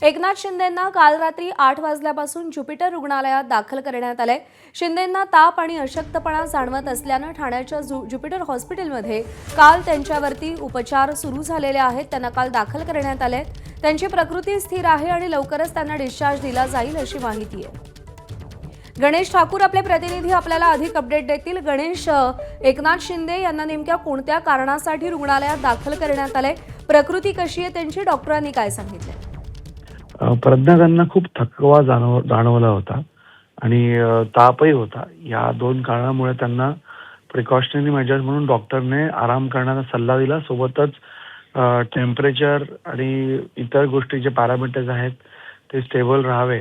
एकनाथ शिंदेंना काल रात्री 8 वाजल्यापासून ज्युपिटर रुग्णालयात दाखल करण्यात आले। शिंदेंना ताप आणि अशक्तपणा जाणवत असल्याने ठाण्याच्या ज्युपिटर हॉस्पिटलमध्ये काल त्यांच्यावरती उपचार सुरू झालेले आहेत। त्यांना काल दाखल करण्यात आले। त्यांची प्रकृती स्थिर आहे आणि लवकरच त्यांना डिस्चार्ज दिला जाईल अशी माहिती आहे। गणेश ठाकूर आपले प्रतिनिधी आपल्याला अधिक अपडेट देतील। गणेश, एकनाथ शिंदे यांना नेमक्या कोणत्या कारणासाठी रुग्णालयात दाखल करण्यात आले? प्रकृती कशी आहे त्यांची? डॉक्टरांनी काय सांगितले? प्रज्ञा त्यांना खूप थकवा जाणवला होता आणि तापही होता। या दोन कारणामुळे त्यांना प्रिकॉशनरी मेजर्स म्हणून डॉक्टरने आराम करण्याचा सल्ला दिला। सोबतच टेम्परेचर आणि इतर गोष्टी जे पॅरामीटर्स आहेत ते स्टेबल राहावे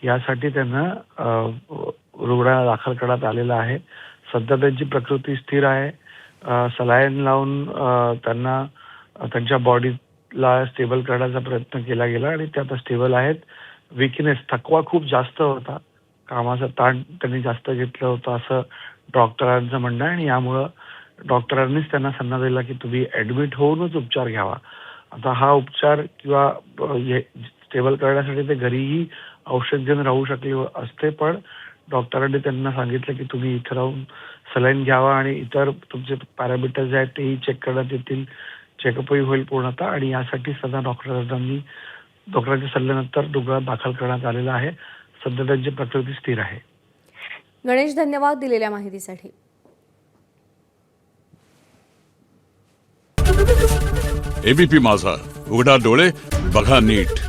यासाठी त्यांना रुग्णालयात दाखल करण्यात आलेलं आहे। सध्या त्यांची प्रकृती स्थिर आहे। सलाईन लावून त्यांना त्यांच्या बॉडीला स्टेबल करण्याचा प्रयत्न केला गेला आणि ते आता स्टेबल आहेत। विकनेस, थकवा खूप जास्त होता, कामाचा ताण त्यांनी जास्त घेतलं होतं असं डॉक्टरांचं म्हणणं आहे आणि यामुळं डॉक्टरांनीच त्यांना सल्ला दिला की तुम्ही ॲडमिट होऊनच उपचार घ्यावा। आता हा उपचार किंवा स्टेबल करण्यासाठी ते घरीही औषध घेऊन राहू शकले असते, पण डॉक्टरांनी त्यांना सांगितलं की तुम्ही इथं राहून सलाईन घ्यावा आणि इतर तुमचे पॅरामीटर्स आहेत तेही चेक करण्यात येतील, चेकअपही होईल पूर्णतः आणि यासाठी सध्या डॉक्टरांच्या सल्ल्यानंतर रुग्णालयात दाखल करण्यात आलेलं आहे। सध्या त्यांची प्रकृती स्थिर आहे। गणेश, धन्यवाद दिलेल्या माहितीसाठी। एबीपी माझा, उघडा डोळे बघा नीट।